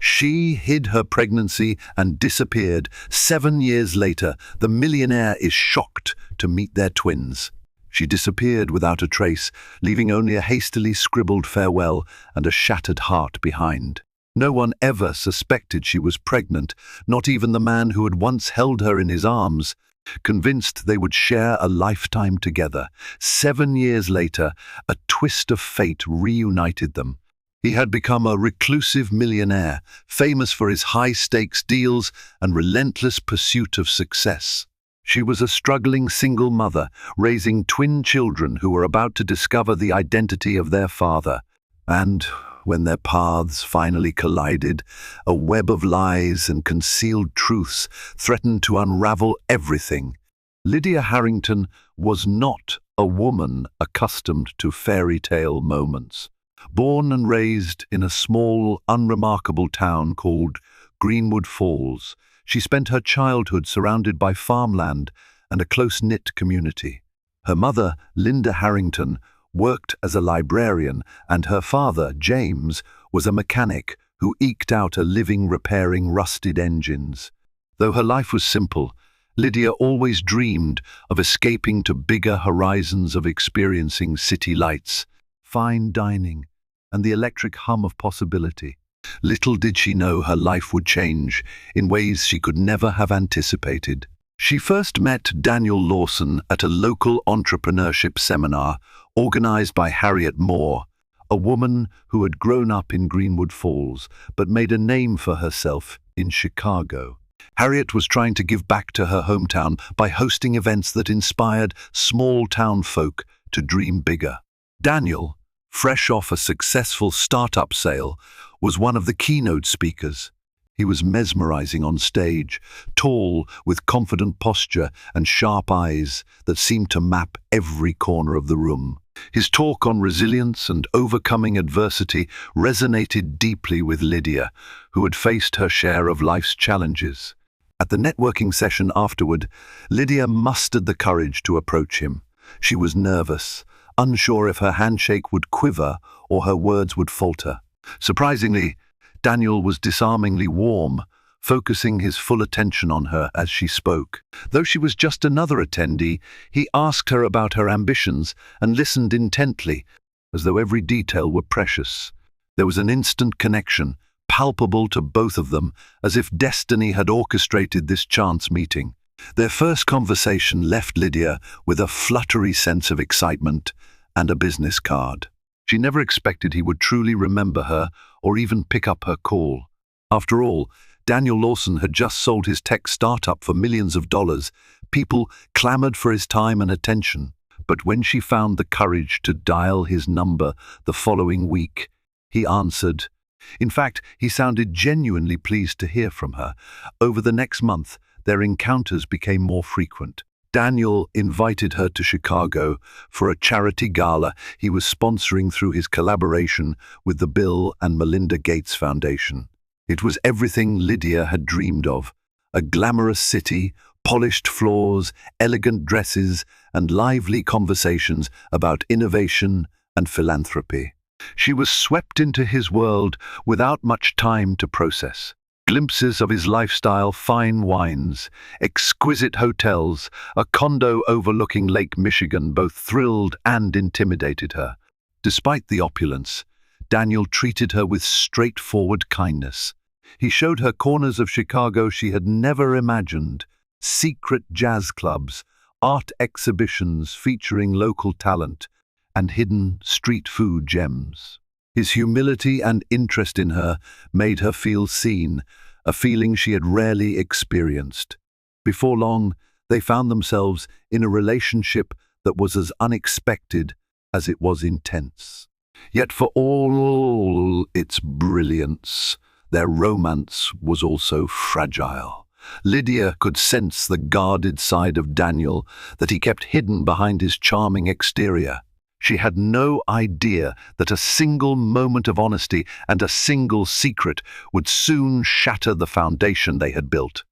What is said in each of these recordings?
She hid her pregnancy and disappeared. 7 years later, the millionaire is shocked to meet their twins. She disappeared without a trace, leaving only a hastily scribbled farewell and a shattered heart behind. No one ever suspected she was pregnant, not even the man who had once held her in his arms. Convinced they would share a lifetime together, 7 years later, a twist of fate reunited them. He had become a reclusive millionaire, famous for his high-stakes deals and relentless pursuit of success. She was a struggling single mother, raising twin children who were about to discover the identity of their father. And when their paths finally collided, a web of lies and concealed truths threatened to unravel everything. Lydia Harrington was not a woman accustomed to fairy tale moments. Born and raised in a small, unremarkable town called Greenwood Falls, she spent her childhood surrounded by farmland and a close-knit community. Her mother, Linda Harrington, worked as a librarian, and her father, James, was a mechanic who eked out a living repairing rusted engines. Though her life was simple, Lydia always dreamed of escaping to bigger horizons, of experiencing city lights, fine dining, and the electric hum of possibility. Little did she know her life would change in ways she could never have anticipated. She first met Daniel Lawson at a local entrepreneurship seminar organized by Harriet Moore, a woman who had grown up in Greenwood Falls but made a name for herself in Chicago. Harriet was trying to give back to her hometown by hosting events that inspired small-town folk to dream bigger. Daniel, fresh off a successful startup sale, was one of the keynote speakers. He was mesmerizing on stage, tall, with confident posture and sharp eyes that seemed to map every corner of the room. His talk on resilience and overcoming adversity resonated deeply with Lydia, who had faced her share of life's challenges. At the networking session afterward, Lydia mustered the courage to approach him. She was nervous, unsure if her handshake would quiver or her words would falter. Surprisingly, Daniel was disarmingly warm, focusing his full attention on her as she spoke. Though she was just another attendee, he asked her about her ambitions and listened intently, as though every detail were precious. There was an instant connection, palpable to both of them, as if destiny had orchestrated this chance meeting. Their first conversation left Lydia with a fluttery sense of excitement and a business card. She never expected he would truly remember her or even pick up her call. After all, Daniel Lawson had just sold his tech startup for millions of dollars. People clamored for his time and attention. But when she found the courage to dial his number the following week, he answered. In fact, he sounded genuinely pleased to hear from her. Over the next month, their encounters became more frequent. Daniel invited her to Chicago for a charity gala he was sponsoring through his collaboration with the Bill and Melinda Gates Foundation. It was everything Lydia had dreamed of: a glamorous city, polished floors, elegant dresses, and lively conversations about innovation and philanthropy. She was swept into his world without much time to process. Glimpses of his lifestyle, fine wines, exquisite hotels, a condo overlooking Lake Michigan both thrilled and intimidated her. Despite the opulence, Daniel treated her with straightforward kindness. He showed her corners of Chicago she had never imagined: secret jazz clubs, art exhibitions featuring local talent, and hidden street food gems. His humility and interest in her made her feel seen, a feeling she had rarely experienced. Before long, they found themselves in a relationship that was as unexpected as it was intense. Yet for all its brilliance, their romance was also fragile. Lydia could sense the guarded side of Daniel that he kept hidden behind his charming exterior. She had no idea that a single moment of honesty and a single secret would soon shatter the foundation they had built.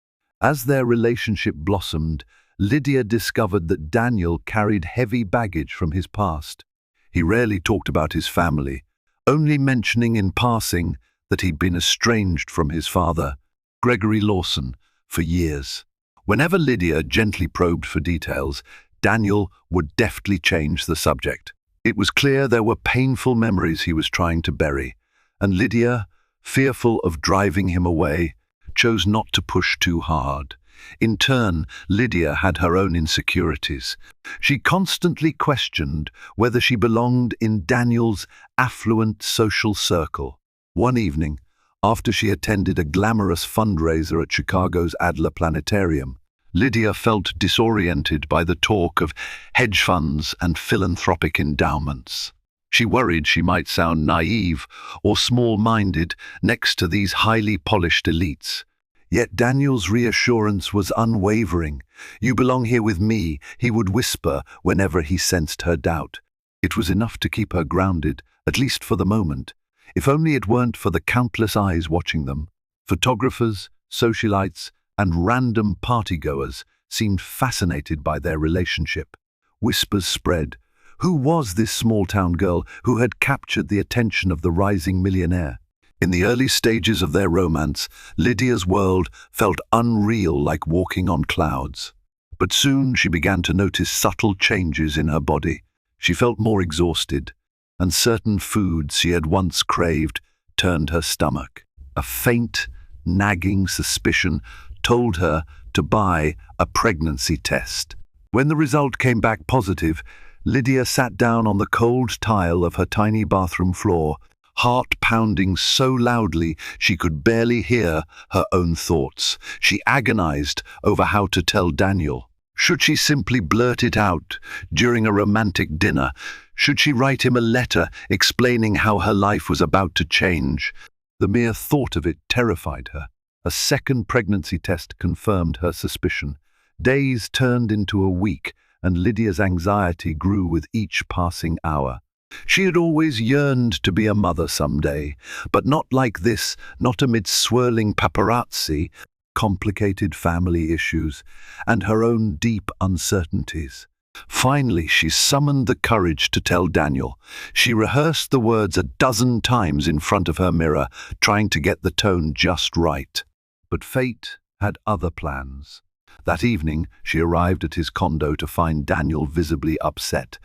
As their relationship blossomed, Lydia discovered that Daniel carried heavy baggage from his past. He rarely talked about his family, only mentioning in passing that he'd been estranged from his father, Gregory Lawson, for years. Whenever Lydia gently probed for details, Daniel would deftly change the subject. It was clear there were painful memories he was trying to bury, and Lydia, fearful of driving him away, chose not to push too hard. In turn, Lydia had her own insecurities. She constantly questioned whether she belonged in Daniel's affluent social circle. One evening, after she attended a glamorous fundraiser at Chicago's Adler Planetarium, Lydia felt disoriented by the talk of hedge funds and philanthropic endowments. She worried she might sound naive or small-minded next to these highly polished elites. Yet Daniel's reassurance was unwavering. "You belong here with me," he would whisper whenever he sensed her doubt. It was enough to keep her grounded, at least for the moment, if only it weren't for the countless eyes watching them. Photographers, socialites, and random partygoers seemed fascinated by their relationship. Whispers spread. Who was this small-town girl who had captured the attention of the rising millionaire? In the early stages of their romance, Lydia's world felt unreal, like walking on clouds. But soon she began to notice subtle changes in her body. She felt more exhausted, and certain foods she had once craved turned her stomach. A faint, nagging suspicion told her to buy a pregnancy test. When the result came back positive, Lydia sat down on the cold tile of her tiny bathroom floor, heart pounding so loudly she could barely hear her own thoughts. She agonized over how to tell Daniel. Should she simply blurt it out during a romantic dinner? Should she write him a letter explaining how her life was about to change? The mere thought of it terrified her. A second pregnancy test confirmed her suspicion. Days turned into a week, and Lydia's anxiety grew with each passing hour. She had always yearned to be a mother someday, but not like this, not amid swirling paparazzi, complicated family issues, and her own deep uncertainties. Finally, she summoned the courage to tell Daniel. She rehearsed the words 12 times in front of her mirror, trying to get the tone just right. But fate had other plans. That evening, she arrived at his condo to find Daniel visibly upset.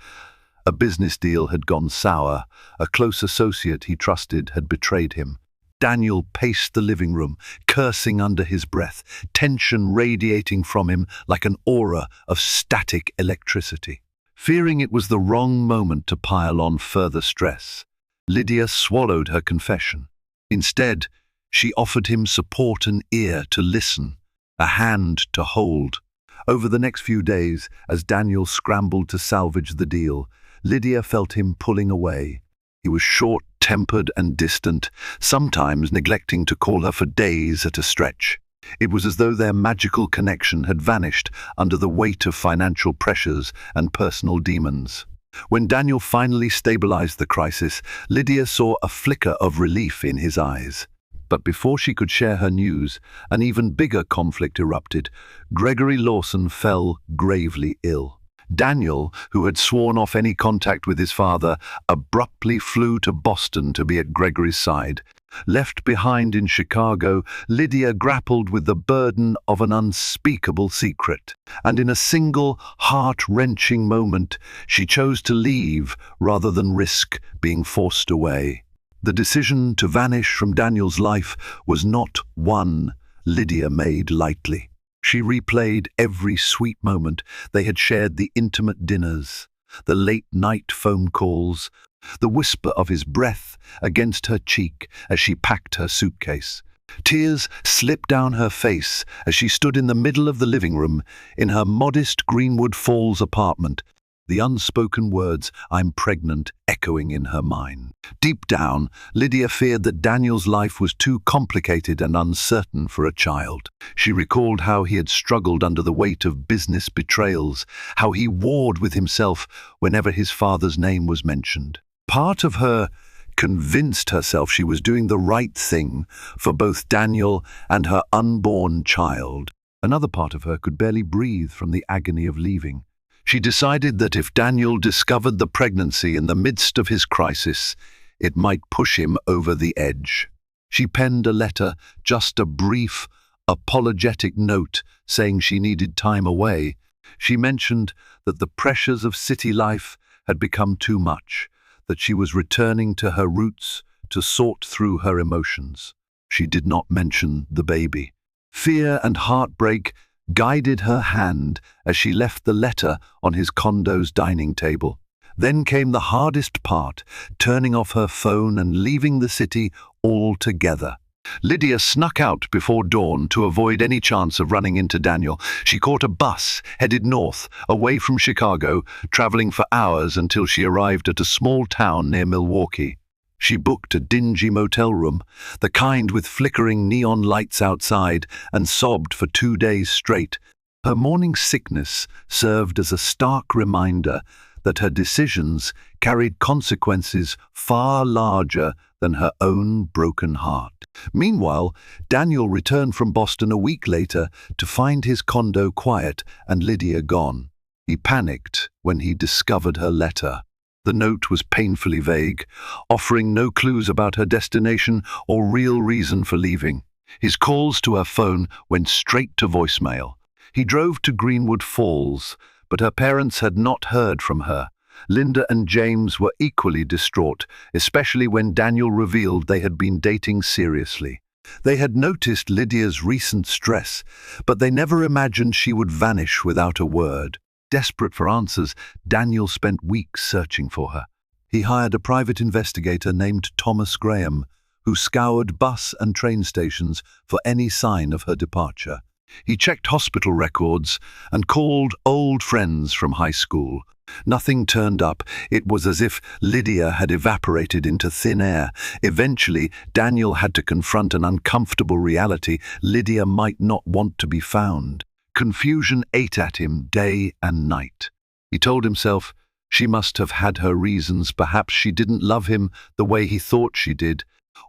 A business deal had gone sour. A close associate he trusted had betrayed him. Daniel paced the living room, cursing under his breath, tension radiating from him like an aura of static electricity. Fearing it was the wrong moment to pile on further stress, Lydia swallowed her confession. Instead, she offered him support, an ear to listen, a hand to hold. Over the next few days, as Daniel scrambled to salvage the deal, Lydia felt him pulling away. He was short-tempered and distant, sometimes neglecting to call her for days at a stretch. It was as though their magical connection had vanished under the weight of financial pressures and personal demons. When Daniel finally stabilized the crisis, Lydia saw a flicker of relief in his eyes. But before she could share her news, an even bigger conflict erupted. Gregory Lawson fell gravely ill. Daniel, who had sworn off any contact with his father, abruptly flew to Boston to be at Gregory's side. Left behind in Chicago, Lydia grappled with the burden of an unspeakable secret. And in a single, heart-wrenching moment, she chose to leave rather than risk being forced away. The decision to vanish from Daniel's life was not one Lydia made lightly. She replayed every sweet moment they had shared, the intimate dinners, the late-night phone calls, the whisper of his breath against her cheek as she packed her suitcase. Tears slipped down her face as she stood in the middle of the living room in her modest Greenwood Falls apartment, the unspoken words, "I'm pregnant," echoing in her mind. Deep down, Lydia feared that Daniel's life was too complicated and uncertain for a child. She recalled how he had struggled under the weight of business betrayals, how he warred with himself whenever his father's name was mentioned. Part of her convinced herself she was doing the right thing for both Daniel and her unborn child. Another part of her could barely breathe from the agony of leaving. She decided that if Daniel discovered the pregnancy in the midst of his crisis, it might push him over the edge. She penned a letter, just a brief, apologetic note saying she needed time away. She mentioned that the pressures of city life had become too much, that she was returning to her roots to sort through her emotions. She did not mention the baby. Fear and heartbreak guided her hand as she left the letter on his condo's dining table. Then came the hardest part, turning off her phone and leaving the city altogether. Lydia snuck out before dawn to avoid any chance of running into Daniel. She caught a bus, headed north, away from Chicago, traveling for hours until she arrived at a small town near Milwaukee. She booked a dingy motel room, the kind with flickering neon lights outside, and sobbed for 2 days straight. Her morning sickness served as a stark reminder that her decisions carried consequences far larger than her own broken heart. Meanwhile, Daniel returned from Boston a week later to find his condo quiet and Lydia gone. He panicked when he discovered her letter. The note was painfully vague, offering no clues about her destination or real reason for leaving. His calls to her phone went straight to voicemail. He drove to Greenwood Falls, but her parents had not heard from her. Linda and James were equally distraught, especially when Daniel revealed they had been dating seriously. They had noticed Lydia's recent stress, but they never imagined she would vanish without a word. Desperate for answers, Daniel spent weeks searching for her. He hired a private investigator named Thomas Graham, who scoured bus and train stations for any sign of her departure. He checked hospital records and called old friends from high school. Nothing turned up. It was as if Lydia had evaporated into thin air. Eventually, Daniel had to confront an uncomfortable reality: Lydia might not want to be found. Confusion ate at him day and night. He told himself she must have had her reasons. Perhaps she didn't love him the way he thought she did,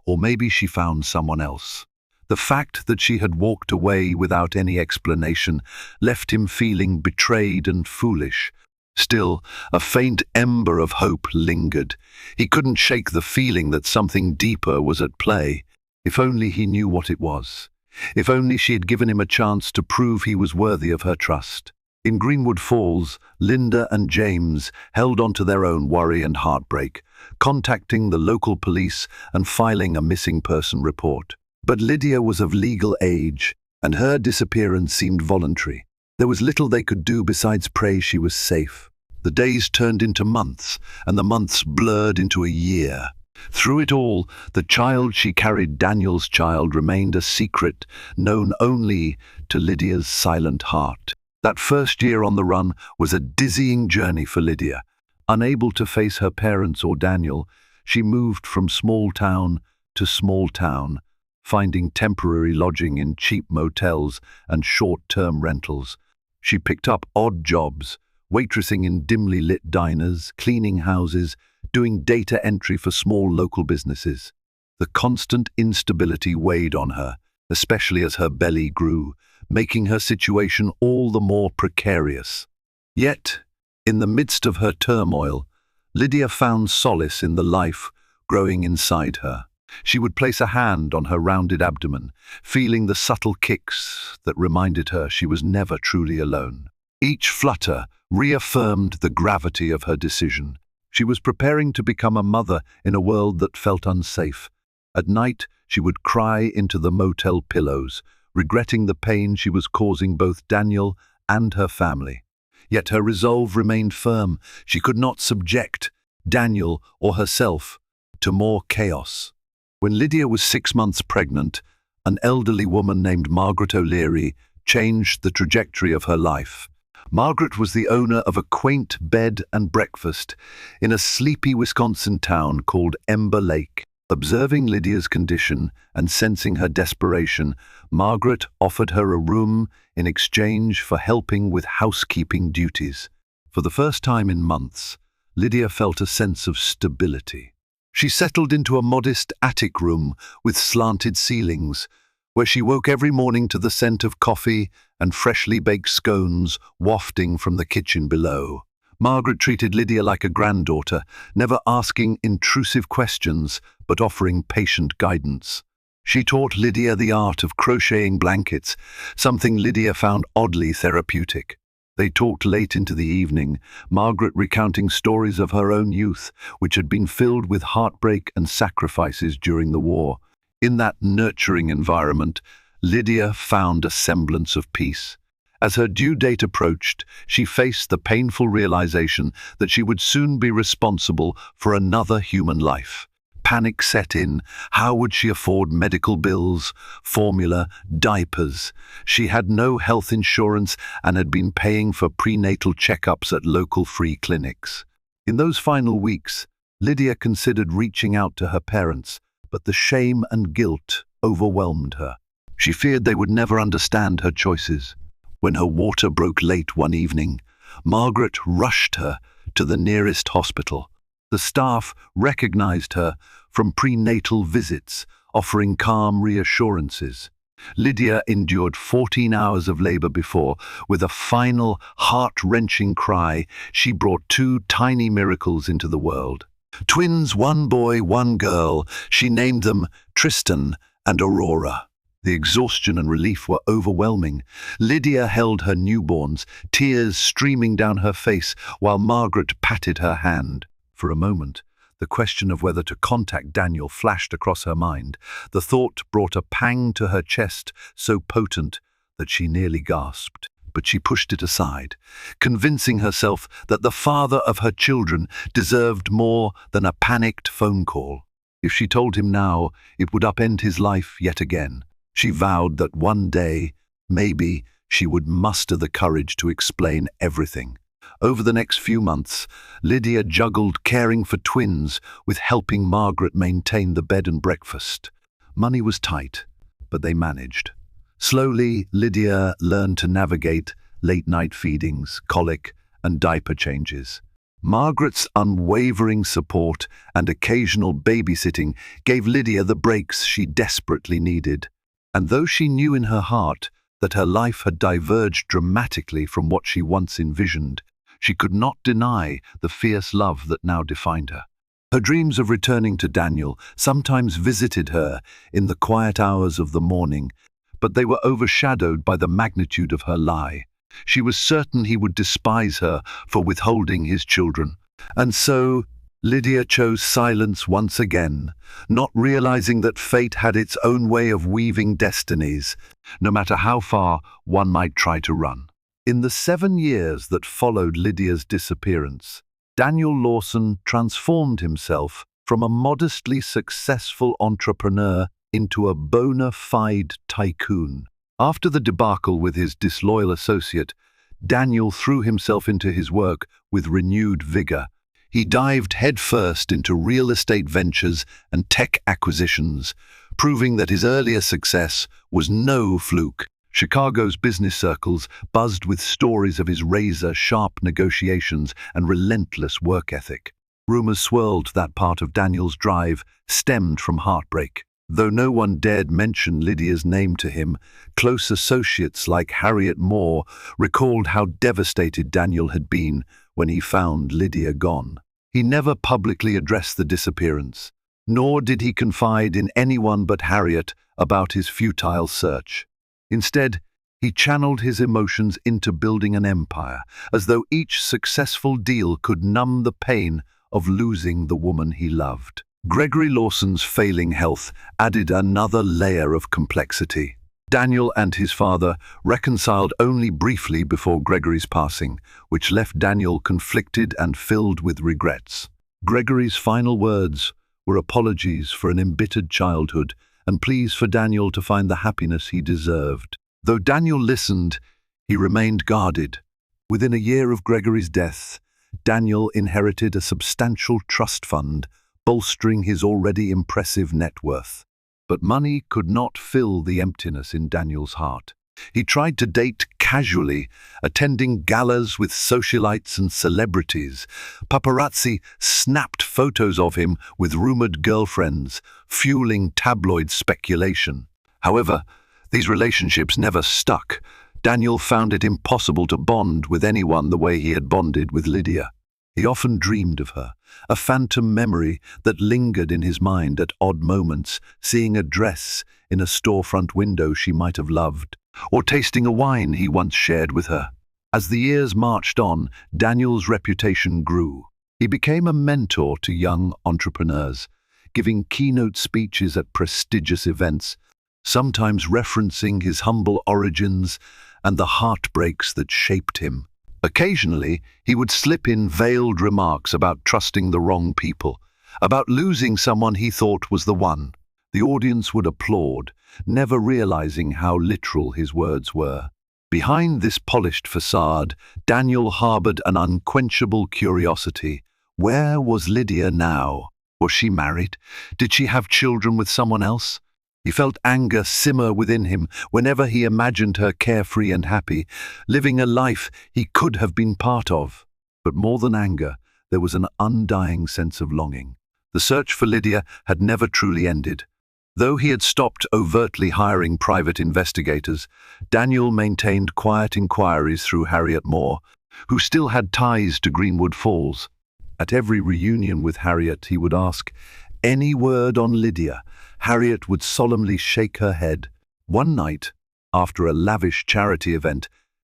or maybe she found someone else. The fact that she had walked away without any explanation left him feeling betrayed and foolish. Still, a faint ember of hope lingered. He couldn't shake the feeling that something deeper was at play. If only he knew what it was. If only she had given him a chance to prove he was worthy of her trust. In Greenwood Falls, Linda and James held on to their own worry and heartbreak, contacting the local police and filing a missing person report. But Lydia was of legal age, and her disappearance seemed voluntary. There was little they could do besides pray she was safe. The days turned into months, and the months blurred into a year. Through it all, the child she carried, Daniel's child, remained a secret known only to Lydia's silent heart. That first year on the run was a dizzying journey for Lydia. Unable to face her parents or Daniel, she moved from small town to small town, finding temporary lodging in cheap motels and short-term rentals. She picked up odd jobs, waitressing in dimly lit diners, cleaning houses, doing data entry for small local businesses. The constant instability weighed on her, especially as her belly grew, making her situation all the more precarious. Yet, in the midst of her turmoil, Lydia found solace in the life growing inside her. She would place a hand on her rounded abdomen, feeling the subtle kicks that reminded her she was never truly alone. Each flutter reaffirmed the gravity of her decision. She was preparing to become a mother in a world that felt unsafe. At night, she would cry into the motel pillows, regretting the pain she was causing both Daniel and her family. Yet her resolve remained firm. She could not subject Daniel or herself to more chaos. When Lydia was 6 months pregnant, an elderly woman named Margaret O'Leary changed the trajectory of her life. Margaret was the owner of a quaint bed and breakfast in a sleepy Wisconsin town called Ember Lake. Observing Lydia's condition and sensing her desperation, Margaret offered her a room in exchange for helping with housekeeping duties. For the first time in months, Lydia felt a sense of stability. She settled into a modest attic room with slanted ceilings, where she woke every morning to the scent of coffee and freshly baked scones wafting from the kitchen below. Margaret treated Lydia like a granddaughter, never asking intrusive questions but offering patient guidance. She taught Lydia the art of crocheting blankets, something Lydia found oddly therapeutic. They talked late into the evening, Margaret recounting stories of her own youth, which had been filled with heartbreak and sacrifices during the war. In that nurturing environment, Lydia found a semblance of peace. As her due date approached, she faced the painful realization that she would soon be responsible for another human life. Panic set in. How would she afford medical bills, formula, diapers? She had no health insurance and had been paying for prenatal checkups at local free clinics. In those final weeks, Lydia considered reaching out to her parents, but the shame and guilt overwhelmed her. She feared they would never understand her choices. When her water broke late one evening, Margaret rushed her to the nearest hospital. The staff recognized her from prenatal visits, offering calm reassurances. Lydia endured 14 hours of labor before, with a final, heart-wrenching cry, she brought two tiny miracles into the world. Twins, one boy, one girl. She named them Tristan and Aurora. The exhaustion and relief were overwhelming. Lydia held her newborns, tears streaming down her face, while Margaret patted her hand. For a moment, the question of whether to contact Daniel flashed across her mind. The thought brought a pang to her chest, so potent that she nearly gasped. But she pushed it aside, convincing herself that the father of her children deserved more than a panicked phone call. If she told him now, it would upend his life yet again. She vowed that one day, maybe, she would muster the courage to explain everything. Over the next few months, Lydia juggled caring for twins with helping Margaret maintain the bed and breakfast. Money was tight, but they managed. Slowly, Lydia learned to navigate late-night feedings, colic, and diaper changes. Margaret's unwavering support and occasional babysitting gave Lydia the breaks she desperately needed. And though she knew in her heart that her life had diverged dramatically from what she once envisioned, she could not deny the fierce love that now defined her. Her dreams of returning to Daniel sometimes visited her in the quiet hours of the morning, but they were overshadowed by the magnitude of her lie. She was certain he would despise her for withholding his children. And so, Lydia chose silence once again, not realizing that fate had its own way of weaving destinies, no matter how far one might try to run. In the 7 years that followed Lydia's disappearance, Daniel Lawson transformed himself from a modestly successful entrepreneur into a bona fide tycoon. After the debacle with his disloyal associate, Daniel threw himself into his work with renewed vigor. He dived headfirst into real estate ventures and tech acquisitions, proving that his earlier success was no fluke. Chicago's business circles buzzed with stories of his razor-sharp negotiations and relentless work ethic. Rumors swirled that part of Daniel's drive stemmed from heartbreak. Though no one dared mention Lydia's name to him, close associates like Harriet Moore recalled how devastated Daniel had been when he found Lydia gone. He never publicly addressed the disappearance, nor did he confide in anyone but Harriet about his futile search. Instead, he channeled his emotions into building an empire, as though each successful deal could numb the pain of losing the woman he loved. Gregory Lawson's failing health added another layer of complexity. Daniel and his father reconciled only briefly before Gregory's passing, which left Daniel conflicted and filled with regrets. Gregory's final words were apologies for an embittered childhood and pleas for Daniel to find the happiness he deserved. Though Daniel listened, he remained guarded. Within a year of Gregory's death, Daniel inherited a substantial trust fund, bolstering his already impressive net worth. But money could not fill the emptiness in Daniel's heart. He tried to date casually, attending galas with socialites and celebrities. Paparazzi snapped photos of him with rumored girlfriends, fueling tabloid speculation. However, these relationships never stuck. Daniel found it impossible to bond with anyone the way he had bonded with Lydia. He often dreamed of her, a phantom memory that lingered in his mind at odd moments, seeing a dress in a storefront window she might have loved, or tasting a wine he once shared with her. As the years marched on, Daniel's reputation grew. He became a mentor to young entrepreneurs, giving keynote speeches at prestigious events, sometimes referencing his humble origins and the heartbreaks that shaped him. Occasionally, he would slip in veiled remarks about trusting the wrong people, about losing someone he thought was the one. The audience would applaud, never realizing how literal his words were. Behind this polished facade, Daniel harbored an unquenchable curiosity. Where was Lydia now? Was she married? Did she have children with someone else? He felt anger simmer within him whenever he imagined her carefree and happy, living a life he could have been part of. But more than anger, there was an undying sense of longing. The search for Lydia had never truly ended. Though he had stopped overtly hiring private investigators, Daniel maintained quiet inquiries through Harriet Moore, who still had ties to Greenwood Falls. At every reunion with Harriet, he would ask, "Any word on Lydia?" Harriet would solemnly shake her head. One night, after a lavish charity event,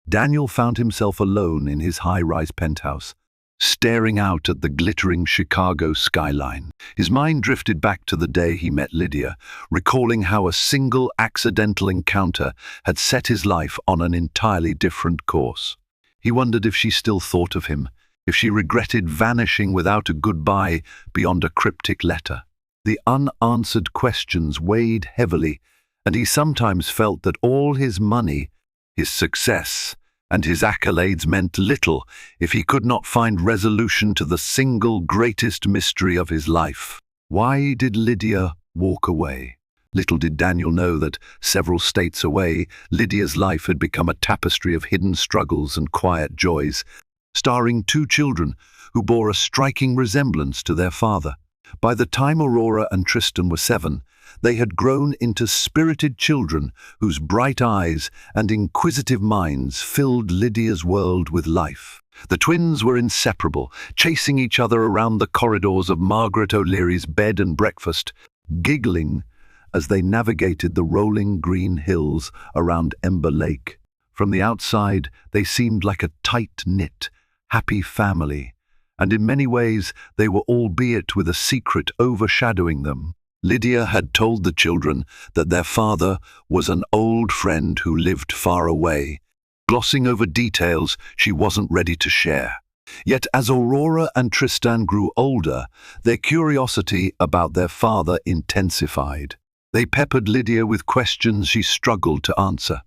Daniel found himself alone in his high-rise penthouse, staring out at the glittering Chicago skyline. His mind drifted back to the day he met Lydia, recalling how a single accidental encounter had set his life on an entirely different course. He wondered if she still thought of him, if she regretted vanishing without a goodbye beyond a cryptic letter. The unanswered questions weighed heavily, and he sometimes felt that all his money, his success, and his accolades meant little if he could not find resolution to the single greatest mystery of his life. Why did Lydia walk away? Little did Daniel know that, several states away, Lydia's life had become a tapestry of hidden struggles and quiet joys, starring two children who bore a striking resemblance to their father. By the time Aurora and Tristan were 7, they had grown into spirited children whose bright eyes and inquisitive minds filled Lydia's world with life. The twins were inseparable, chasing each other around the corridors of Margaret O'Leary's bed and breakfast, giggling as they navigated the rolling green hills around Ember Lake. From the outside, they seemed like a tight-knit, happy family, and in many ways they were, albeit with a secret overshadowing them. Lydia had told the children that their father was an old friend who lived far away, glossing over details she wasn't ready to share. Yet as Aurora and Tristan grew older, their curiosity about their father intensified. They peppered Lydia with questions she struggled to answer.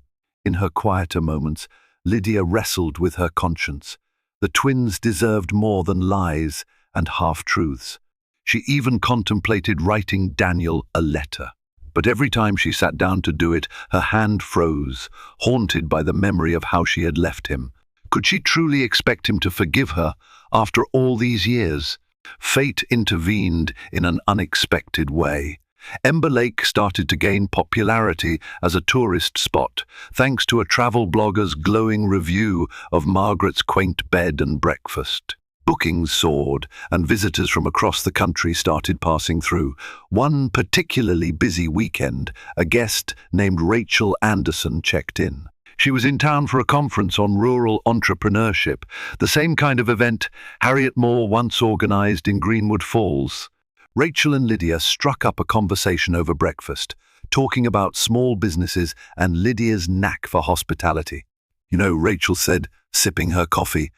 In her quieter moments, Lydia wrestled with her conscience. The twins deserved more than lies and half-truths. She even contemplated writing Daniel a letter. But every time she sat down to do it, her hand froze, haunted by the memory of how she had left him. Could she truly expect him to forgive her after all these years? Fate intervened in an unexpected way. Ember Lake started to gain popularity as a tourist spot, thanks to a travel blogger's glowing review of Margaret's quaint bed and breakfast. Bookings soared, and visitors from across the country started passing through. One particularly busy weekend, a guest named Rachel Anderson checked in. She was in town for a conference on rural entrepreneurship, the same kind of event Harriet Moore once organized in Greenwood Falls. Rachel and Lydia struck up a conversation over breakfast, talking about small businesses and Lydia's knack for hospitality. "You know," Rachel said, sipping her coffee,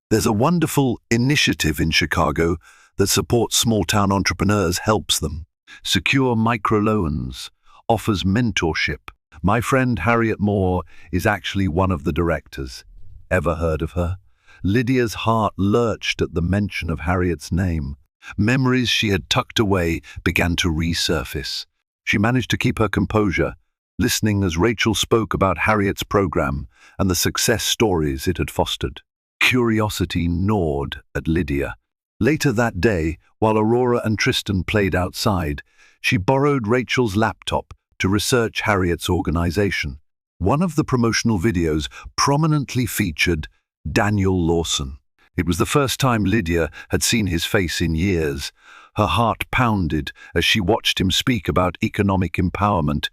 "there's a wonderful initiative in Chicago that supports small-town entrepreneurs, helps them. Secure microloans, offers mentorship. My friend Harriet Moore is actually one of the directors. Ever heard of her?" Lydia's heart lurched at the mention of Harriet's name. Memories she had tucked away began to resurface. She managed to keep her composure, listening as Rachel spoke about Harriet's program and the success stories it had fostered. Curiosity gnawed at Lydia. Later that day, while Aurora and Tristan played outside, she borrowed Rachel's laptop to research Harriet's organization. One of the promotional videos prominently featured Daniel Lawson. It was the first time Lydia had seen his face in years. Her heart pounded as she watched him speak about economic empowerment,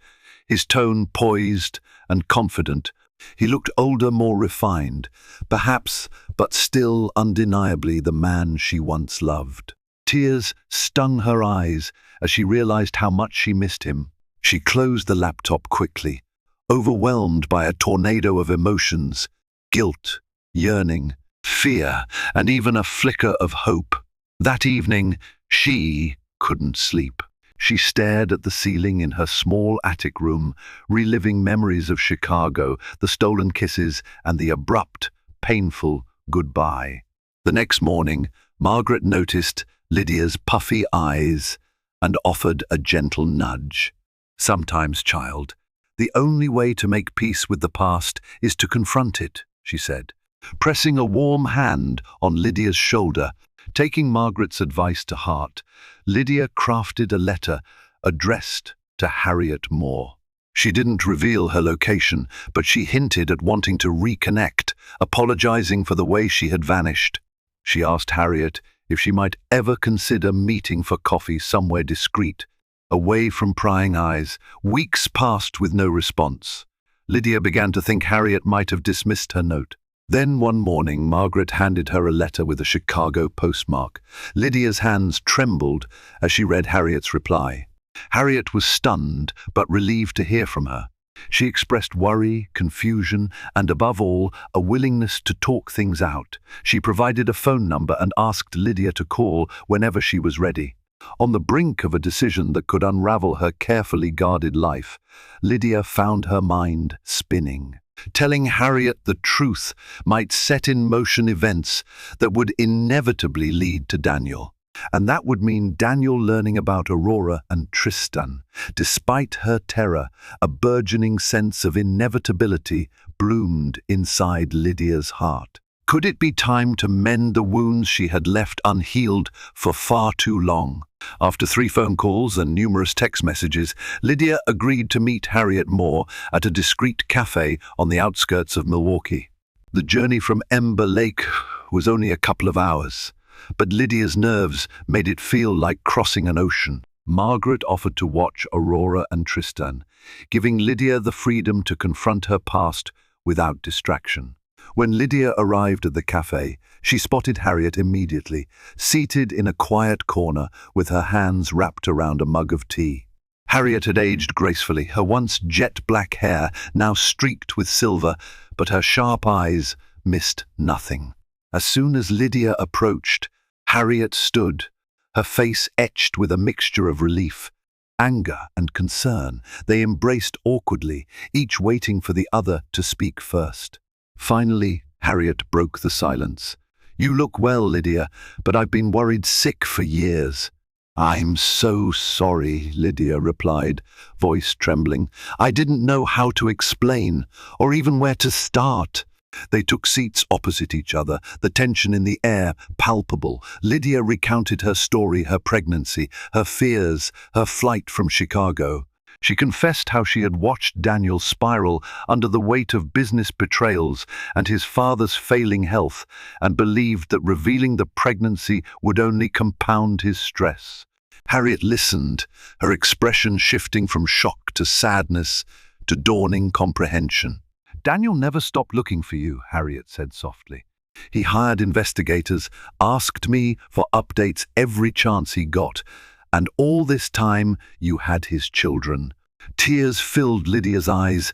his tone poised and confident. He looked older, more refined, perhaps, but still undeniably the man she once loved. Tears stung her eyes as she realized how much she missed him. She closed the laptop quickly, overwhelmed by a tornado of emotions: guilt, yearning, fear, and even a flicker of hope. That evening, she couldn't sleep. She stared at the ceiling in her small attic room, reliving memories of Chicago, the stolen kisses, and the abrupt, painful goodbye. The next morning, Margaret noticed Lydia's puffy eyes and offered a gentle nudge. "Sometimes, child, the only way to make peace with the past is to confront it," she said, pressing a warm hand on Lydia's shoulder. Taking Margaret's advice to heart, Lydia crafted a letter addressed to Harriet Moore. She didn't reveal her location, but she hinted at wanting to reconnect, apologizing for the way she had vanished. She asked Harriet if she might ever consider meeting for coffee somewhere discreet, away from prying eyes. Weeks passed with no response. Lydia began to think Harriet might have dismissed her note. Then one morning, Margaret handed her a letter with a Chicago postmark. Lydia's hands trembled as she read Harriet's reply. Harriet was stunned, but relieved to hear from her. She expressed worry, confusion, and above all, a willingness to talk things out. She provided a phone number and asked Lydia to call whenever she was ready. On the brink of a decision that could unravel her carefully guarded life, Lydia found her mind spinning. Telling Harriet the truth might set in motion events that would inevitably lead to Daniel. And that would mean Daniel learning about Aurora and Tristan. Despite her terror, a burgeoning sense of inevitability bloomed inside Lydia's heart. Could it be time to mend the wounds she had left unhealed for far too long? After 3 phone calls and numerous text messages, Lydia agreed to meet Harriet Moore at a discreet cafe on the outskirts of Milwaukee. The journey from Ember Lake was only a couple of hours, but Lydia's nerves made it feel like crossing an ocean. Margaret offered to watch Aurora and Tristan, giving Lydia the freedom to confront her past without distraction. When Lydia arrived at the cafe, she spotted Harriet immediately, seated in a quiet corner with her hands wrapped around a mug of tea. Harriet had aged gracefully, her once jet-black hair now streaked with silver, but her sharp eyes missed nothing. As soon as Lydia approached, Harriet stood, her face etched with a mixture of relief, anger, and concern. They embraced awkwardly, each waiting for the other to speak first. Finally, Harriet broke the silence. "You look well, Lydia, but I've been worried sick for years." "I'm so sorry," Lydia replied, voice trembling. "I didn't know how to explain, or even where to start." They took seats opposite each other, the tension in the air palpable. Lydia recounted her story, her pregnancy, her fears, her flight from Chicago. She confessed how she had watched Daniel spiral under the weight of business betrayals and his father's failing health, and believed that revealing the pregnancy would only compound his stress. Harriet listened, her expression shifting from shock to sadness to dawning comprehension. "Daniel never stopped looking for you," Harriet said softly. "He hired investigators, asked me for updates every chance he got, and all this time you had his children." Tears filled Lydia's eyes.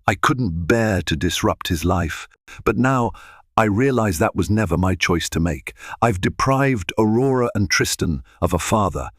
"I couldn't bear to disrupt his life, but now I realize that was never my choice to make. I've deprived Aurora and Tristan of a father.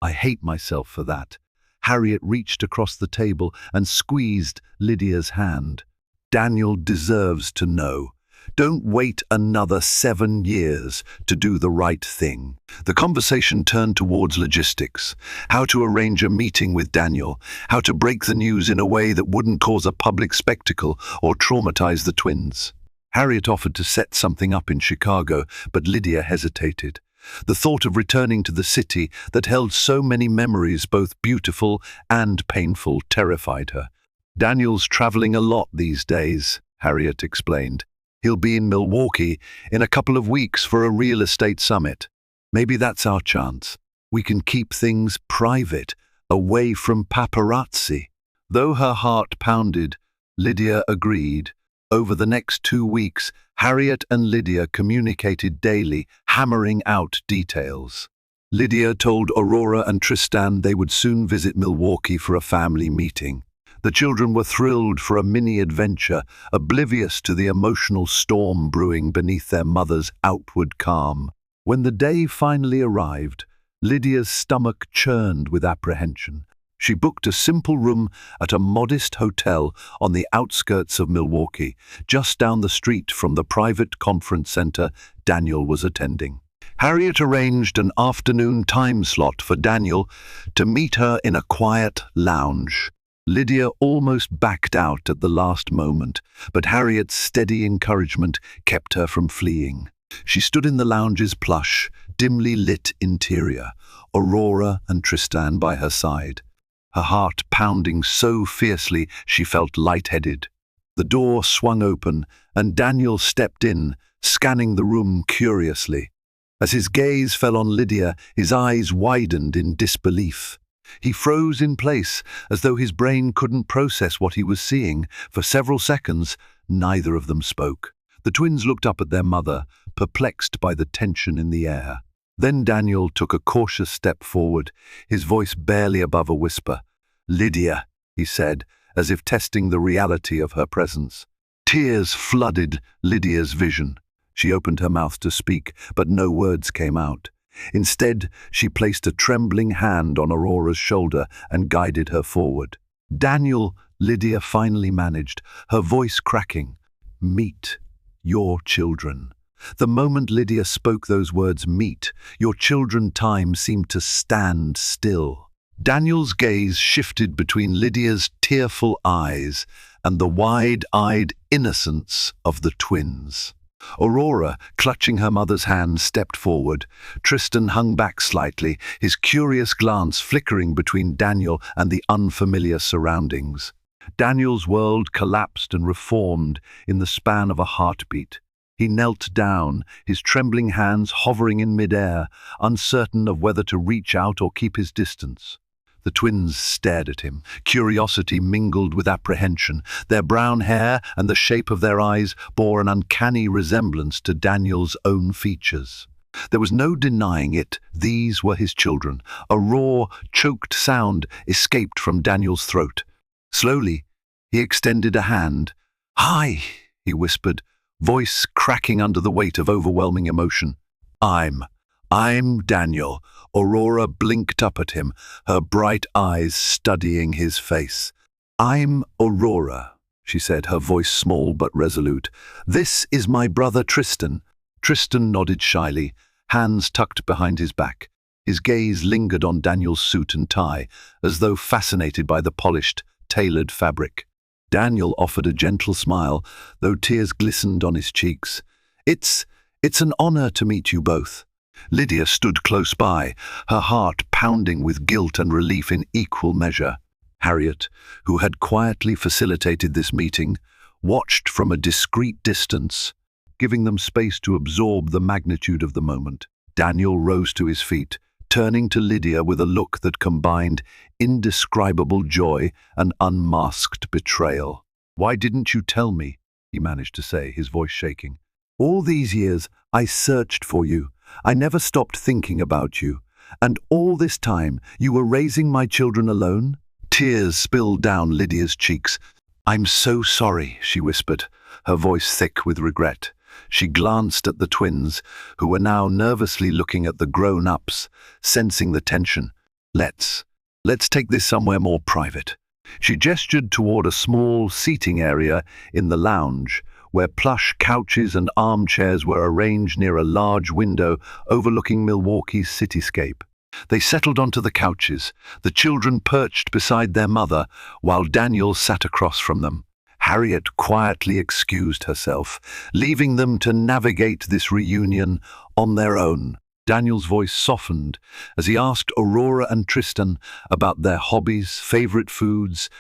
I hate myself for that." Harriet reached across the table and squeezed Lydia's hand. "Daniel deserves to know. Don't wait another 7 years to do the right thing." The conversation turned towards logistics, how to arrange a meeting with Daniel, how to break the news in a way that wouldn't cause a public spectacle or traumatize the twins. Harriet offered to set something up in Chicago, but Lydia hesitated. The thought of returning to the city that held so many memories, both beautiful and painful, terrified her. "Daniel's traveling a lot these days," Harriet explained. He'll be in Milwaukee in a couple of weeks for a real estate summit. Maybe that's our chance. We can keep things private, away from paparazzi." Though her heart pounded, Lydia agreed. Over the next 2 weeks, Harriet and Lydia communicated daily, hammering out details. Lydia told Aurora and Tristan they would soon visit Milwaukee for a family meeting. The children were thrilled for a mini-adventure, oblivious to the emotional storm brewing beneath their mother's outward calm. When the day finally arrived, Lydia's stomach churned with apprehension. She booked a simple room at a modest hotel on the outskirts of Milwaukee, just down the street from the private conference center Daniel was attending. Harriet arranged an afternoon time slot for Daniel to meet her in a quiet lounge. Lydia almost backed out at the last moment, but Harriet's steady encouragement kept her from fleeing. She stood in the lounge's plush, dimly lit interior, Aurora and Tristan by her side, her heart pounding so fiercely she felt lightheaded. The door swung open, and Daniel stepped in, scanning the room curiously. As his gaze fell on Lydia, his eyes widened in disbelief. He froze in place, as though his brain couldn't process what he was seeing. For several seconds, neither of them spoke. The twins looked up at their mother, perplexed by the tension in the air. Then Daniel took a cautious step forward, his voice barely above a whisper. "Lydia," he said, as if testing the reality of her presence. Tears flooded Lydia's vision. She opened her mouth to speak, but no words came out. Instead, she placed a trembling hand on Aurora's shoulder and guided her forward. "Daniel," Lydia finally managed, her voice cracking. "Meet your children." The moment Lydia spoke those words, "meet your children," time seemed to stand still. Daniel's gaze shifted between Lydia's tearful eyes and the wide-eyed innocence of the twins. Aurora, clutching her mother's hand, stepped forward. Tristan hung back slightly, his curious glance flickering between Daniel and the unfamiliar surroundings. Daniel's world collapsed and reformed in the span of a heartbeat. He knelt down, his trembling hands hovering in midair, uncertain of whether to reach out or keep his distance. The twins stared at him, curiosity mingled with apprehension. Their brown hair and the shape of their eyes bore an uncanny resemblance to Daniel's own features. There was no denying it, these were his children. A raw, choked sound escaped from Daniel's throat. Slowly, he extended a hand. "Hi," he whispered, voice cracking under the weight of overwhelming emotion. I'm Daniel." Aurora blinked up at him, her bright eyes studying his face. "I'm Aurora," she said, her voice small but resolute. "This is my brother Tristan." Tristan nodded shyly, hands tucked behind his back. His gaze lingered on Daniel's suit and tie, as though fascinated by the polished, tailored fabric. Daniel offered a gentle smile, though tears glistened on his cheeks. It's an honor to meet you both." Lydia stood close by, her heart pounding with guilt and relief in equal measure. Harriet, who had quietly facilitated this meeting, watched from a discreet distance, giving them space to absorb the magnitude of the moment. Daniel rose to his feet, turning to Lydia with a look that combined indescribable joy and unmasked betrayal. "Why didn't you tell me?" he managed to say, his voice shaking. "All these years, I searched for you. I never stopped thinking about you. And all this time, you were raising my children alone?" Tears spilled down Lydia's cheeks. "I'm so sorry," she whispered, her voice thick with regret. She glanced at the twins, who were now nervously looking at the grown-ups, sensing the tension. Let's take this somewhere more private." She gestured toward a small seating area in the lounge, where plush couches and armchairs were arranged near a large window overlooking Milwaukee's cityscape. They settled onto the couches, the children perched beside their mother, while Daniel sat across from them. Harriet quietly excused herself, leaving them to navigate this reunion on their own. Daniel's voice softened as he asked Aurora and Tristan about their hobbies, favorite foods,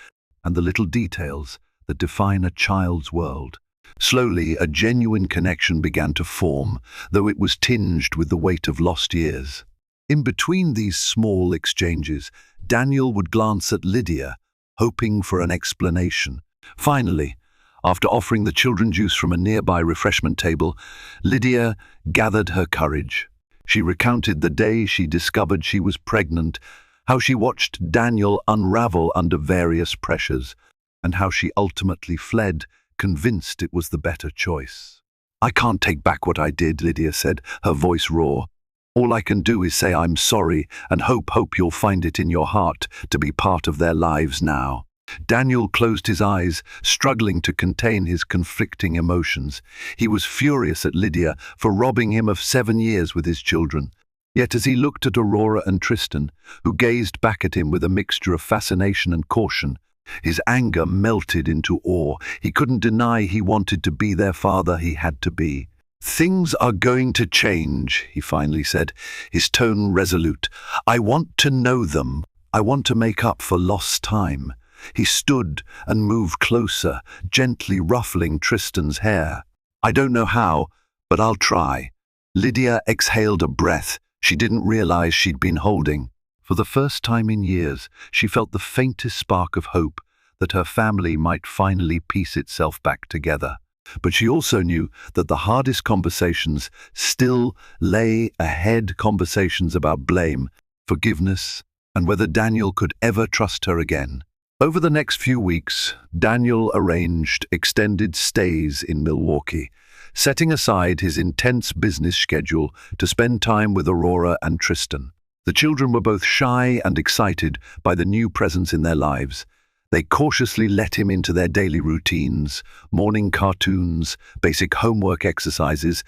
and the little details that define a child's world. Slowly, a genuine connection began to form, though it was tinged with the weight of lost years. In between these small exchanges, Daniel would glance at Lydia, hoping for an explanation. Finally, after offering the children juice from a nearby refreshment table, Lydia gathered her courage. She recounted the day she discovered she was pregnant, how she watched Daniel unravel under various pressures, and how she ultimately fled, convinced it was the better choice. "I can't take back what I did," Lydia said, her voice raw. "All I can do is say I'm sorry and hope you'll find it in your heart to be part of their lives now." Daniel closed his eyes, struggling to contain his conflicting emotions. He was furious at Lydia for robbing him of 7 years with his children. Yet as he looked at Aurora and Tristan, who gazed back at him with a mixture of fascination and caution, his anger melted into awe. He couldn't deny he wanted to be their father. He had to be. "Things are going to change," he finally said, his tone resolute. "I want to know them. I want to make up for lost time." He stood and moved closer, gently ruffling Tristan's hair. "I don't know how, but I'll try." Lydia exhaled a breath she didn't realize she'd been holding. For the first time in years, she felt the faintest spark of hope that her family might finally piece itself back together. But she also knew that the hardest conversations still lay ahead, conversations about blame, forgiveness, and whether Daniel could ever trust her again. Over the next few weeks, Daniel arranged extended stays in Milwaukee, setting aside his intense business schedule to spend time with Aurora and Tristan. The children were both shy and excited by the new presence in their lives. They cautiously let him into their daily routines, morning cartoons, basic homework exercises,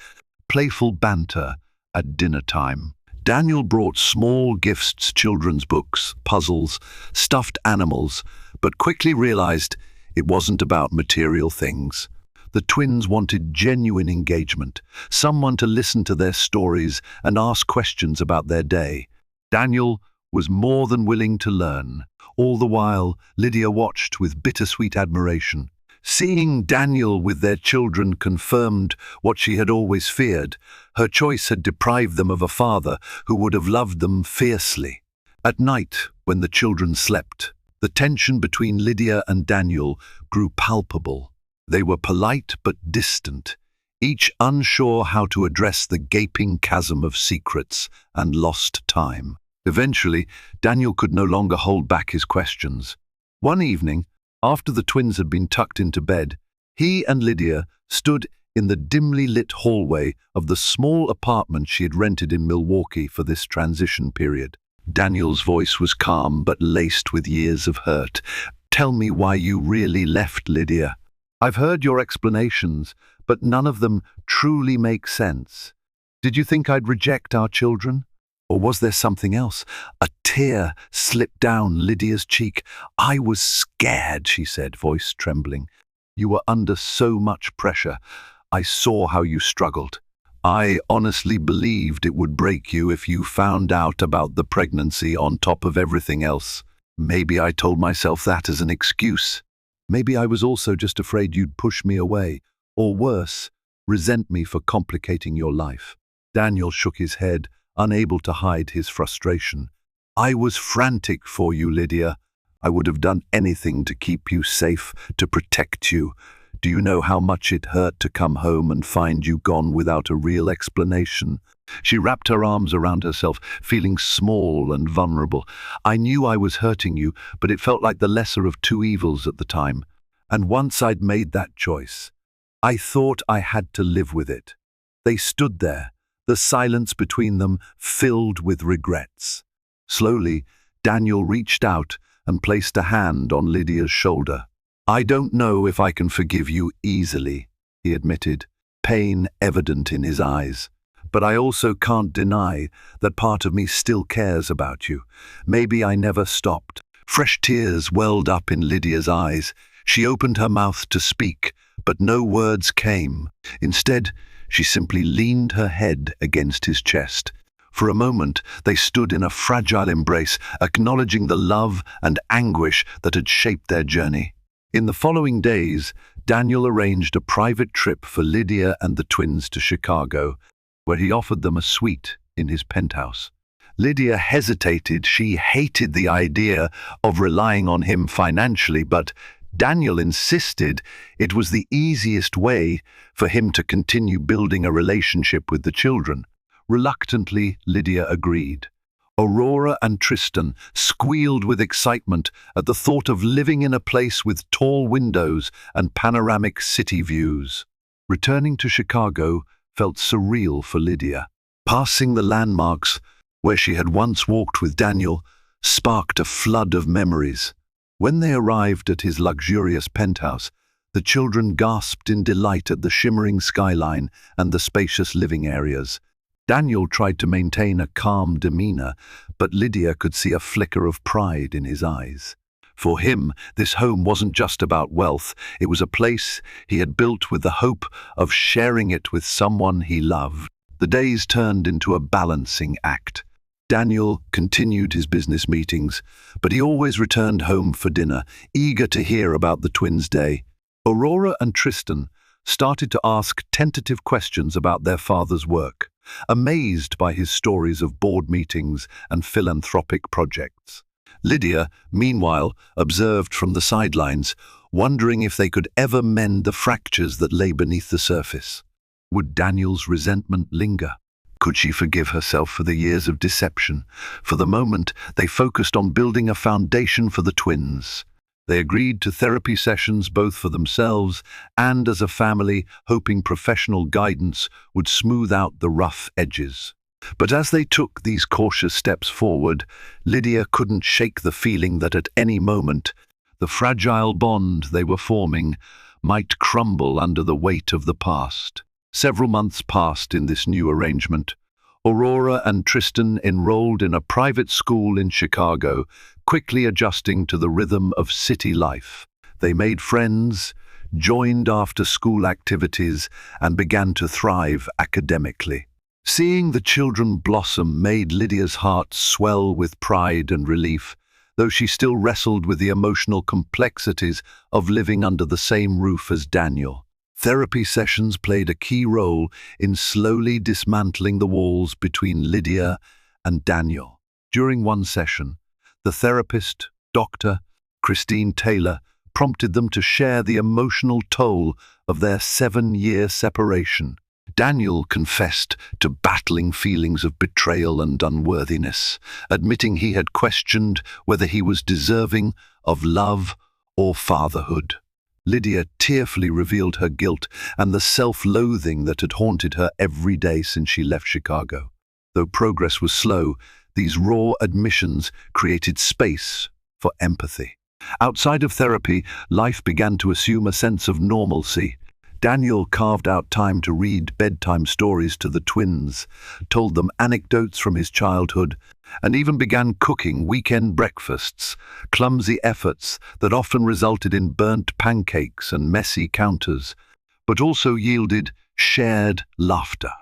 playful banter at dinner time. Daniel brought small gifts, children's books, puzzles, stuffed animals, but quickly realized it wasn't about material things. The twins wanted genuine engagement, someone to listen to their stories and ask questions about their day. Daniel was more than willing to learn. All the while, Lydia watched with bittersweet admiration. Seeing Daniel with their children confirmed what she had always feared. Her choice had deprived them of a father who would have loved them fiercely. At night, when the children slept, the tension between Lydia and Daniel grew palpable. They were polite but distant, each unsure how to address the gaping chasm of secrets and lost time. Eventually, Daniel could no longer hold back his questions. One evening, after the twins had been tucked into bed, he and Lydia stood in the dimly lit hallway of the small apartment she had rented in Milwaukee for this transition period. Daniel's voice was calm but laced with years of hurt. "Tell me why you really left, Lydia. I've heard your explanations, but none of them truly make sense. Did you think I'd reject our children? Or was there something else?" A tear slipped down Lydia's cheek. "I was scared," she said, voice trembling. "You were under so much pressure. I saw how you struggled. I honestly believed it would break you if you found out about the pregnancy on top of everything else. Maybe I told myself that as an excuse. Maybe I was also just afraid you'd push me away, or worse, resent me for complicating your life." Daniel shook his head, unable to hide his frustration. "I was frantic for you, Lydia. I would have done anything to keep you safe, to protect you. Do you know how much it hurt to come home and find you gone without a real explanation?" She wrapped her arms around herself, feeling small and vulnerable. "I knew I was hurting you, but it felt like the lesser of two evils at the time. And once I'd made that choice, I thought I had to live with it." They stood there, the silence between them filled with regrets. Slowly, Daniel reached out and placed a hand on Lydia's shoulder. "I don't know if I can forgive you easily," he admitted, pain evident in his eyes. "But I also can't deny that part of me still cares about you. Maybe I never stopped." Fresh tears welled up in Lydia's eyes. She opened her mouth to speak, but no words came. Instead, she simply leaned her head against his chest. For a moment, they stood in a fragile embrace, acknowledging the love and anguish that had shaped their journey. In the following days, Daniel arranged a private trip for Lydia and the twins to Chicago, where he offered them a suite in his penthouse. Lydia hesitated. She hated the idea of relying on him financially, but Daniel insisted it was the easiest way for him to continue building a relationship with the children. Reluctantly, Lydia agreed. Aurora and Tristan squealed with excitement at the thought of living in a place with tall windows and panoramic city views. Returning to Chicago felt surreal for Lydia. Passing the landmarks where she had once walked with Daniel sparked a flood of memories. When they arrived at his luxurious penthouse, the children gasped in delight at the shimmering skyline and the spacious living areas. Daniel tried to maintain a calm demeanor, but Lydia could see a flicker of pride in his eyes. For him, this home wasn't just about wealth. It was a place he had built with the hope of sharing it with someone he loved. The days turned into a balancing act. Daniel continued his business meetings, but he always returned home for dinner, eager to hear about the twins' day. Aurora and Tristan started to ask tentative questions about their father's work, amazed by his stories of board meetings and philanthropic projects. Lydia, meanwhile, observed from the sidelines, wondering if they could ever mend the fractures that lay beneath the surface. Would Daniel's resentment linger? Could she forgive herself for the years of deception? For the moment, they focused on building a foundation for the twins. They agreed to therapy sessions both for themselves and as a family, hoping professional guidance would smooth out the rough edges. But as they took these cautious steps forward, Lydia couldn't shake the feeling that at any moment, the fragile bond they were forming might crumble under the weight of the past. Several months passed in this new arrangement. Aurora and Tristan enrolled in a private school in Chicago, quickly adjusting to the rhythm of city life. They made friends, joined after-school activities, and began to thrive academically. Seeing the children blossom made Lydia's heart swell with pride and relief, though she still wrestled with the emotional complexities of living under the same roof as Daniel. Therapy sessions played a key role in slowly dismantling the walls between Lydia and Daniel. During one session, the therapist, Dr. Christine Taylor, prompted them to share the emotional toll of their 7-year separation. Daniel confessed to battling feelings of betrayal and unworthiness, admitting he had questioned whether he was deserving of love or fatherhood. Lydia tearfully revealed her guilt and the self-loathing that had haunted her every day since she left Chicago. Though progress was slow, these raw admissions created space for empathy. Outside of therapy, life began to assume a sense of normalcy. Daniel carved out time to read bedtime stories to the twins, told them anecdotes from his childhood, and even began cooking weekend breakfasts, clumsy efforts that often resulted in burnt pancakes and messy counters, but also yielded shared laughter.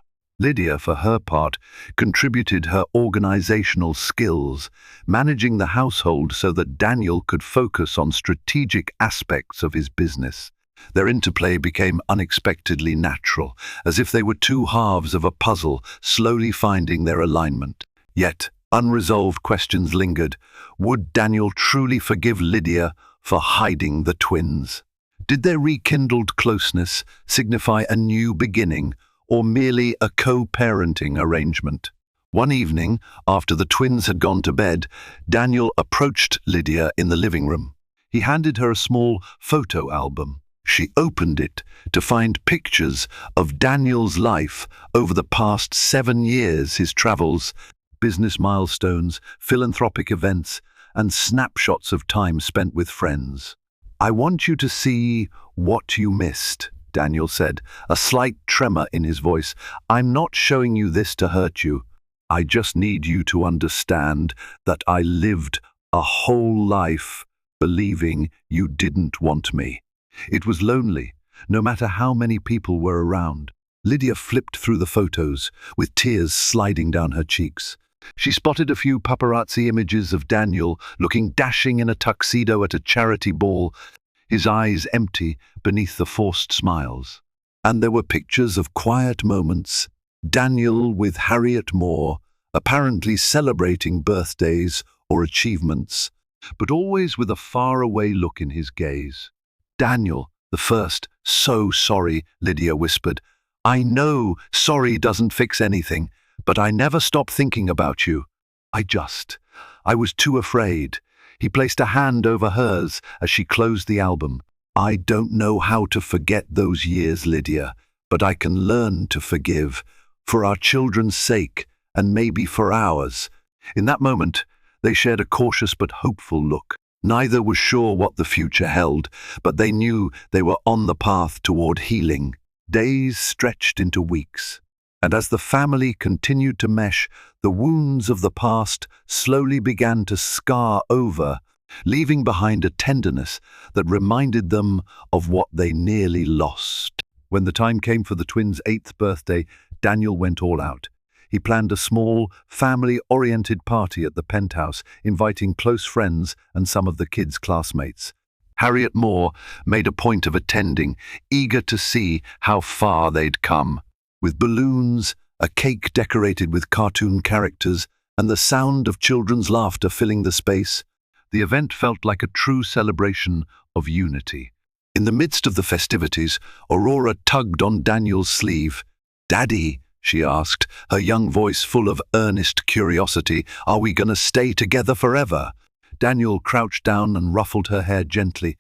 Lydia, for her part, contributed her organizational skills, managing the household so that Daniel could focus on strategic aspects of his business. Their interplay became unexpectedly natural, as if they were two halves of a puzzle slowly finding their alignment. Yet, unresolved questions lingered. Would Daniel truly forgive Lydia for hiding the twins? Did their rekindled closeness signify a new beginning, or merely a co-parenting arrangement? One evening, after the twins had gone to bed, Daniel approached Lydia in the living room. He handed her a small photo album. She opened it to find pictures of Daniel's life over the past 7 years, his travels, business milestones, philanthropic events, and snapshots of time spent with friends. "I want you to see what you missed," Daniel said, a slight tremor in his voice. "I'm not showing you this to hurt you. I just need you to understand that I lived a whole life believing you didn't want me. It was lonely, no matter how many people were around." Lydia flipped through the photos, with tears sliding down her cheeks. She spotted a few paparazzi images of Daniel looking dashing in a tuxedo at a charity ball, his eyes empty beneath the forced smiles. And there were pictures of quiet moments, Daniel with Harriet Moore, apparently celebrating birthdays or achievements, but always with a faraway look in his gaze. Daniel, the first, so sorry, Lydia whispered. I know sorry doesn't fix anything, but I never stop thinking about you. I was too afraid. He placed a hand over hers as she closed the album. I don't know how to forget those years, Lydia, but I can learn to forgive, for our children's sake, and maybe for ours. In that moment, they shared a cautious but hopeful look. Neither was sure what the future held, but they knew they were on the path toward healing. Days stretched into weeks, and as the family continued to mesh, the wounds of the past slowly began to scar over, leaving behind a tenderness that reminded them of what they nearly lost. When the time came for the twins' 8th birthday, Daniel went all out. He planned a small, family-oriented party at the penthouse, inviting close friends and some of the kids' classmates. Harriet Moore made a point of attending, eager to see how far they'd come. With balloons, a cake decorated with cartoon characters, and the sound of children's laughter filling the space, the event felt like a true celebration of unity. In the midst of the festivities, Aurora tugged on Daniel's sleeve. "Daddy," she asked, her young voice full of earnest curiosity, "are we gonna stay together forever?" Daniel crouched down and ruffled her hair gently,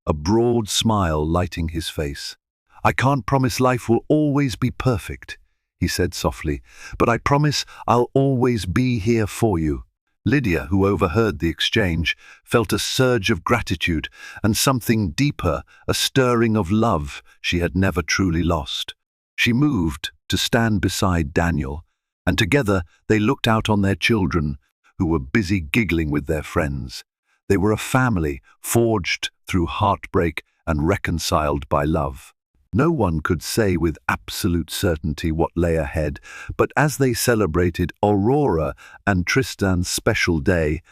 a broad smile lighting his face. "I can't promise life will always be perfect," he said softly, "but I promise I'll always be here for you." Lydia, who overheard the exchange, felt a surge of gratitude and something deeper, a stirring of love she had never truly lost. She moved to stand beside Daniel, and together they looked out on their children, who were busy giggling with their friends. They were a family forged through heartbreak and reconciled by love. No one could say with absolute certainty what lay ahead, but as they celebrated Aurora and Tristan's special day,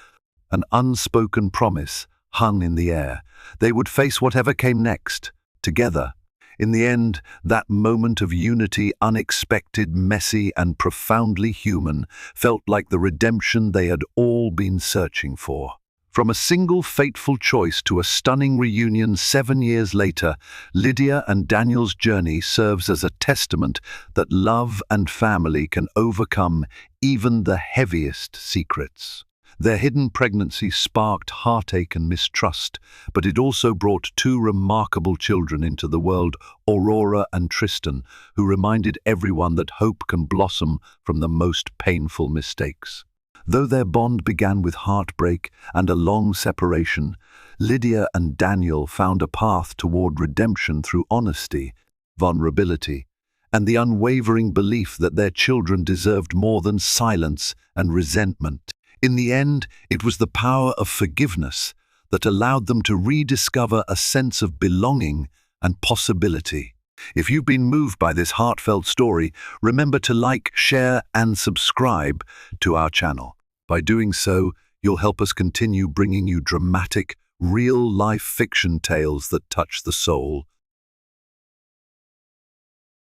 an unspoken promise hung in the air. They would face whatever came next, together. In the end, that moment of unity, unexpected, messy, and profoundly human, felt like the redemption they had all been searching for. From a single fateful choice to a stunning reunion 7 years later, Lydia and Daniel's journey serves as a testament that love and family can overcome even the heaviest secrets. Their hidden pregnancy sparked heartache and mistrust, but it also brought 2 remarkable children into the world, Aurora and Tristan, who reminded everyone that hope can blossom from the most painful mistakes. Though their bond began with heartbreak and a long separation, Lydia and Daniel found a path toward redemption through honesty, vulnerability, and the unwavering belief that their children deserved more than silence and resentment. In the end, it was the power of forgiveness that allowed them to rediscover a sense of belonging and possibility. If you've been moved by this heartfelt story, remember to like, share, and subscribe to our channel. By doing so, you'll help us continue bringing you dramatic, real-life fiction tales that touch the soul.